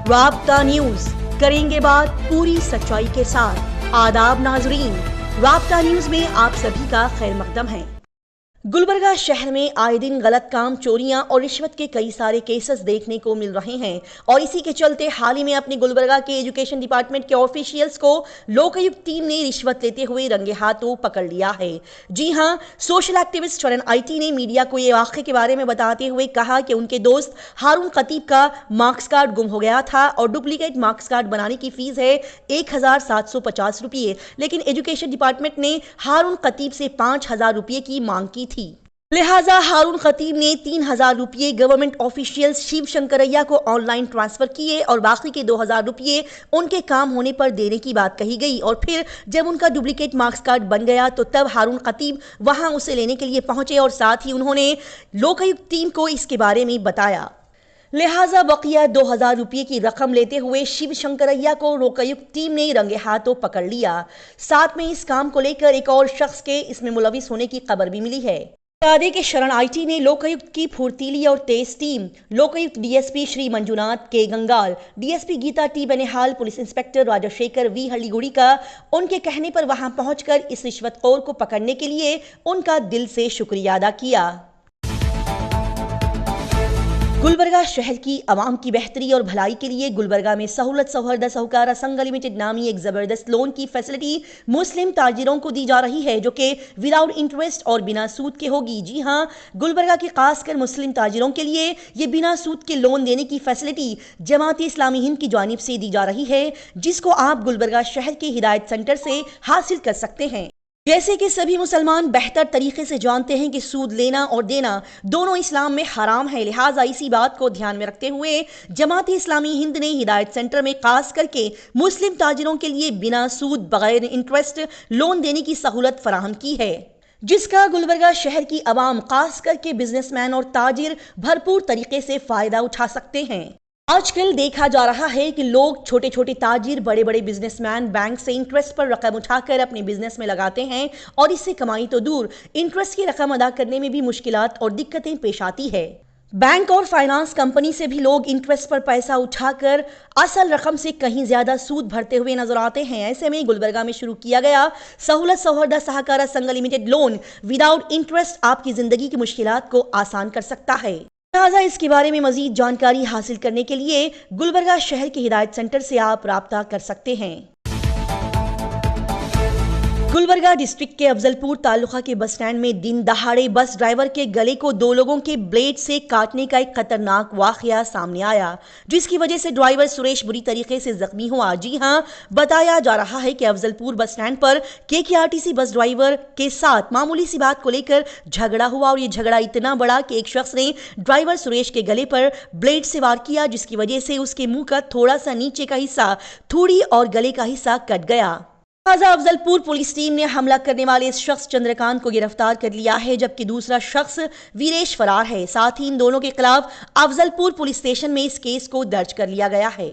राब्ता न्यूज, करेंगे बात पूरी सच्चाई के साथ। आदाब नाजरीन, राब्ता न्यूज में आप सभी का खैर मकदम है। गुलबर्गा शहर में आए दिन गलत काम, चोरियां और रिश्वत के कई सारे केसेस देखने को मिल रहे हैं और इसी के चलते हाल ही में अपने गुलबर्गा के एजुकेशन डिपार्टमेंट के ऑफिशियल्स को लोकायुक्त टीम ने रिश्वत लेते हुए रंगे हाथों पकड़ लिया है। जी हां, सोशल एक्टिविस्ट शरण आईटी ने मीडिया को ये वाक़े के बारे में बताते हुए कहा कि उनके दोस्त हारून खतीब का मार्क्स कार्ड गुम हो गया था और डुप्लीकेट मार्क्स कार्ड बनाने की फीस है 1750 रुपये, लेकिन एजुकेशन डिपार्टमेंट ने हारून खतीब से 5000 रुपये की मांग की थी। लिहाजा हारून खतीब ने 3000 रुपये गवर्नमेंट ऑफिशियल्स शिव शंकरैया को ऑनलाइन ट्रांसफर किए और बाकी के 2000 रुपये उनके काम होने पर देने की बात कही गई। और फिर जब उनका डुप्लीकेट मार्क्स कार्ड बन गया तो तब हारून खतीब वहां उसे लेने के लिए पहुंचे और साथ ही उन्होंने लोकायुक्त टीम को इसके बारे में बताया। लिहाजा बकिया 2000 रुपये की रकम लेते हुए शिव शंकरैया को लोकायुक्त टीम ने रंगे हाथों पकड़ लिया। साथ में इस काम को लेकर एक और शख्स के इसमें मुलविस होने की खबर भी मिली है। बता दें कि शरण आईटी ने लोकायुक्त की फुर्तीली और तेज team Lokayukta DSP Shri Manjunath K Gangal, DSP Geeta T Banihal, police inspector Rajashekhar V Halliguddi का उनके कहने पर वहां पहुंचकर इस रिश्वतखोर को पकड़ने के लिए उनका दिल से शुक्रिया अदा किया। गुलबर्गा शहर की आवाम की बेहतरी और भलाई के लिए गुलबर्गा में सहूलत सौहर्दा सहकारा संघ लिमिटेड नामी एक जबरदस्त लोन की फैसिलिटी मुस्लिम ताजिरों को दी जा रही है, जो कि विदाउट इंटरेस्ट और बिना सूद के होगी। जी हां, गुलबर्गा के खासकर मुस्लिम ताजिरों के लिए ये बिना सूद के लोन देने की फैसिलिटी जमात इस्लामी हिंद की जानिब से दी जा रही है, जिसको आप गुलबर्गा शहर के हिदायत सेंटर से हासिल कर सकते हैं। जैसे कि सभी मुसलमान बेहतर तरीके से जानते हैं कि सूद लेना और देना दोनों इस्लाम में हराम है। लिहाजा इसी बात को ध्यान में रखते हुए जमात इस्लामी हिंद ने हिदायत सेंटर में खास करके मुस्लिम ताजिरों के लिए बिना सूद बगैर इंटरेस्ट लोन देने की सहूलत फराहम की है, जिसका गुलबर्गा शहर की आवाम खास करके बिजनेसमैन और ताजिर भरपूर तरीके से फायदा उठा सकते हैं। आजकल देखा जा रहा है कि लोग छोटे छोटे ताजिर, बड़े बड़े बिजनेसमैन बैंक से इंटरेस्ट पर रकम उठाकर अपने बिजनेस में लगाते हैं और इससे कमाई तो दूर इंटरेस्ट की रकम अदा करने में भी मुश्किलात और दिक्कतें पेश आती है। बैंक और फाइनेंस कंपनी से भी लोग इंटरेस्ट पर पैसा उठाकर असल रकम से कहीं ज्यादा सूद भरते हुए नजर आते हैं। ऐसे में गुलबर्गा में शुरू किया गया सहूलत सौहर्दा सहकारा संघ लिमिटेड लोन विदाउट इंटरेस्ट आपकी जिंदगी की मुश्किलात को आसान कर सकता है। लिहाजा इसके बारे में मजीद जानकारी हासिल करने के लिए गुलबर्गा शहर के हिदायत सेंटर से आप राब्ता कर सकते हैं। गुलबर्गा डिस्ट्रिक्ट के अफजलपुर तालुका के बस स्टैंड में दिन दहाड़े बस ड्राइवर के गले को 2 लोगों के ब्लेड से काटने का एक खतरनाक वाकया सामने आया, जिसकी वजह से ड्राइवर सुरेश बुरी तरीके से जख्मी हुआ। जी हां, बताया जा रहा है कि अफजलपुर बस स्टैंड पर केकेआरटीसी बस ड्राइवर के साथ मामूली सी बात को लेकर झगड़ा हुआ और ये झगड़ा इतना बड़ा कि एक शख्स ने ड्राइवर सुरेश के गले पर ब्लेड से वार किया, जिसकी वजह से उसके मुंह का थोड़ा सा नीचे का हिस्सा, थूड़ी और गले का हिस्सा कट गया। लिहाजा अफजलपुर पुलिस टीम ने हमला करने वाले इस शख्स चंद्रकांत को गिरफ्तार कर लिया है, जबकि दूसरा शख्स वीरेश फरार है। साथ ही इन दोनों के खिलाफ अफजलपुर पुलिस स्टेशन में इस केस को दर्ज कर लिया गया है।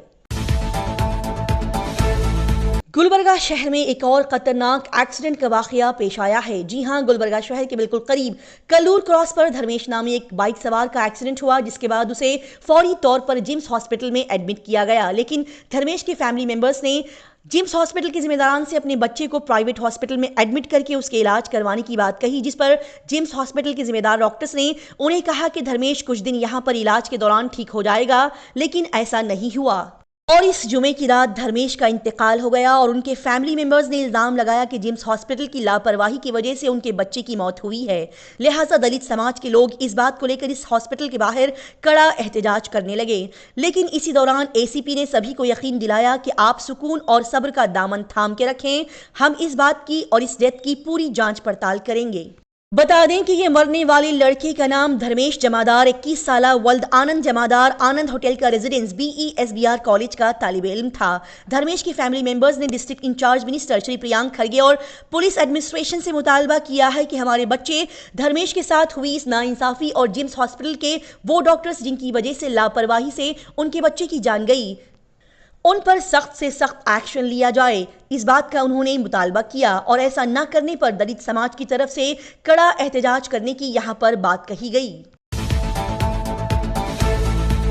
गुलबर्गा शहर में एक और खतरनाक एक्सीडेंट का वाकया पेश आया है। जी हां, गुलबर्गा शहर के बिल्कुल करीब कल्लूर क्रॉस पर धर्मेश नामी एक बाइक सवार का एक्सीडेंट हुआ, जिसके बाद उसे फौरी तौर पर जिम्स हॉस्पिटल में एडमिट किया गया। लेकिन धर्मेश के फैमिली मेंबर्स ने जिम्स हॉस्पिटल के जिम्मेदारान से अपने बच्चे को प्राइवेट हॉस्पिटल में एडमिट करके उसके इलाज करवाने की बात कही, जिस पर जिम्स हॉस्पिटल के जिम्मेदार डॉक्टर्स ने उन्हें कहा कि धर्मेश कुछ दिन यहां पर इलाज के दौरान ठीक हो जाएगा, लेकिन ऐसा नहीं हुआ और इस जुमे की रात धर्मेश का इंतकाल हो गया और उनके फैमिली मेंबर्स ने इल्जाम लगाया कि जिम्स हॉस्पिटल की लापरवाही की वजह से उनके बच्चे की मौत हुई है। लिहाजा दलित समाज के लोग इस बात को लेकर इस हॉस्पिटल के बाहर कड़ा एहतजाज करने लगे, लेकिन इसी दौरान एसीपी ने सभी को यकीन दिलाया कि आप सुकून और सब्र का दामन थाम के रखें, हम इस बात की और इस डेथ की पूरी जांच पड़ताल करेंगे। बता दें कि ये मरने वाले लड़के का नाम धर्मेश जमादार 21 साला वल्द आनंद जमादार आनंद होटल का रेजिडेंस BESBR कॉलेज का तालिब इल्म था। धर्मेश की फैमिली मेंबर्स ने district incharge minister Shri Priyank Kharge और पुलिस एडमिनिस्ट्रेशन से मुतालबा किया है कि हमारे बच्चे धर्मेश के साथ हुई इस नाइंसाफी और जिम्स हॉस्पिटल के वो डॉक्टर्स जिनकी वजह से लापरवाही से उनके बच्चे की जान गई, उन पर सख्त से सख्त एक्शन लिया जाए, इस बात का उन्होंने मुतालबा किया और ऐसा न करने पर दलित समाज की तरफ से कड़ा एहतजाज करने की यहाँ पर बात कही गई।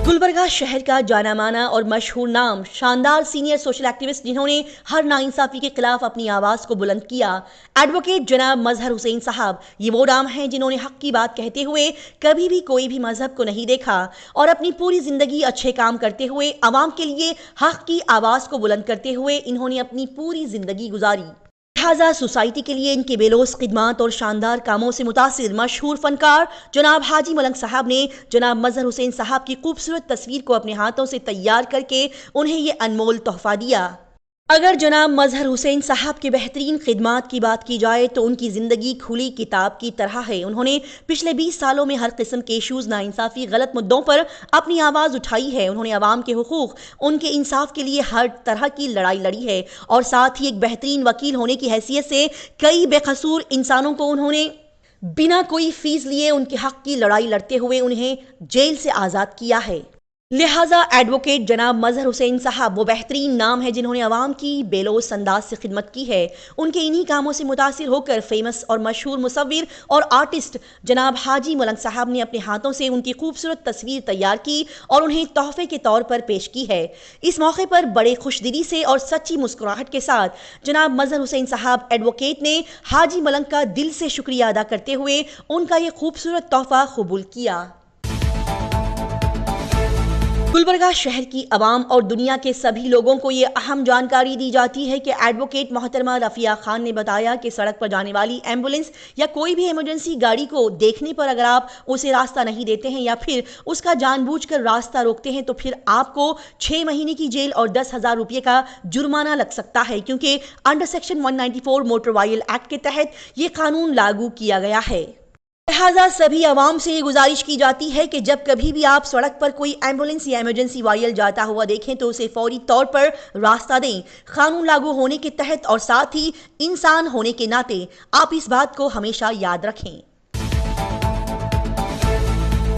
गुलबर्गा शहर का जाना माना और मशहूर नाम, शानदार सीनियर सोशल एक्टिविस्ट जिन्होंने हर नाइंसाफी के खिलाफ अपनी आवाज को बुलंद किया, एडवोकेट जनाब मजहर हुसैन साहब। ये वो नाम हैं जिन्होंने हक की बात कहते हुए कभी भी कोई भी मजहब को नहीं देखा और अपनी पूरी जिंदगी अच्छे काम करते हुए आवाम के लिए हक की आवाज को बुलंद करते हुए इन्होंने अपनी पूरी जिंदगी गुजारी। लिहाजा सोसाइटी के लिए इनके बेलोस खिदमात और शानदार कामों से मुतासिर मशहूर फनकार जनाब हाजी मलंग साहब ने जनाब मजहर हुसैन साहब की खूबसूरत तस्वीर को अपने हाथों से तैयार करके उन्हें ये अनमोल तोहफा दिया। अगर जनाब मजहर हुसैन साहब के बेहतरीन खिदमात की बात की जाए तो उनकी ज़िंदगी खुली किताब की तरह है। उन्होंने पिछले 20 सालों में हर किस्म के इशूज़, नाइंसाफ़ी, गलत मुद्दों पर अपनी आवाज़ उठाई है। उन्होंने आवाम के हुकूक़, उनके इंसाफ के लिए हर तरह की लड़ाई लड़ी है और साथ ही एक बेहतरीन वकील होने की हैसियत से कई बेकसूर इंसानों को उन्होंने बिना कोई फ़ीस लिए उनके हक़ की लड़ाई लड़ते हुए उन्हें जेल से आज़ाद किया है। लिहाजा एडवोकेट जनाब मजहर हुसैन साहब वो बेहतरीन नाम है जिन्होंने आवाम की बेलोस अंदाज से खिदमत की है। उनके इन्हीं कामों से मुतासिर होकर फेमस और मशहूर मुसव्विर और आर्टिस्ट जनाब हाजी मलंग साहब ने अपने हाथों से उनकी खूबसूरत तस्वीर तैयार की और उन्हें तोहफे के तौर पर पेश की है। इस मौके पर बड़े खुशदिली से और सच्ची मुस्कुराहट के साथ जनाब मजहर हुसैन साहब एडवोकेट ने हाजी मलंग का दिल से शुक्रिया अदा करते हुए उनका ये खूबसूरत तोहफा कबूल किया। गुलबर्गा शहर की आवाम और दुनिया के सभी लोगों को ये अहम जानकारी दी जाती है कि एडवोकेट मोहतरमा रफिया खान ने बताया कि सड़क पर जाने वाली एम्बुलेंस या कोई भी इमरजेंसी गाड़ी को देखने पर अगर आप उसे रास्ता नहीं देते हैं या फिर उसका जानबूझकर रास्ता रोकते हैं तो फिर आपको 6 महीने की जेल और 10,000 रुपये का जुर्माना लग सकता है, क्योंकि under section 194 motor vehicle act के तहत ये कानून लागू किया गया है। लिहाजा सभी आवाम से ये गुजारिश की जाती है कि जब कभी भी आप सड़क पर कोई एम्बुलेंस या इमरजेंसी व्हीकल जाता हुआ देखें तो उसे फौरी तौर पर रास्ता दें। कानून लागू होने के तहत और साथ ही इंसान होने के नाते आप इस बात को हमेशा याद रखें।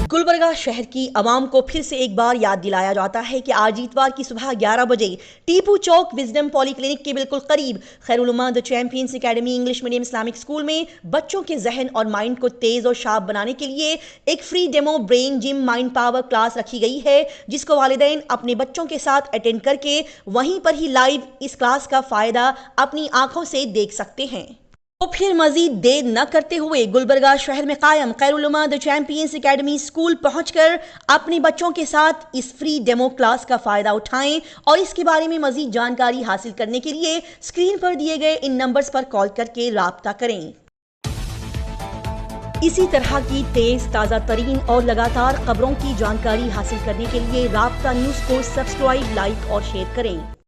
गुलबर्गा शहर की आवाम को फिर से एक बार याद दिलाया जाता है कि आज इतवार की सुबह 11 बजे टीपू चौक विजडम पॉलीक्लिनिक के बिल्कुल करीब Khairul Umma the champions academy English medium Islamic school में बच्चों के जहन और माइंड को तेज और शार्प बनाने के लिए एक free demo brain gym mind power class रखी गई है, जिसको वालिदैन अपने बच्चों के साथ अटेंड करके वहीं पर ही लाइव इस क्लास का फायदा अपनी आंखों से देख सकते हैं। तो फिर मजीद देर न करते हुए गुलबर्गा शहर में कायम खैरुल Umma the champions academy school पहुंचकर अपने बच्चों के साथ इस फ्री डेमो क्लास का फायदा उठाएं और इसके बारे में मजीद जानकारी हासिल करने के लिए स्क्रीन पर दिए गए इन नंबर्स पर कॉल करके राब्ता करें। इसी तरह की तेज ताज़ा तरीन और लगातार खबरों की जानकारी हासिल करने के लिए राब्ता न्यूज़ को सब्सक्राइब, लाइक और शेयर करें।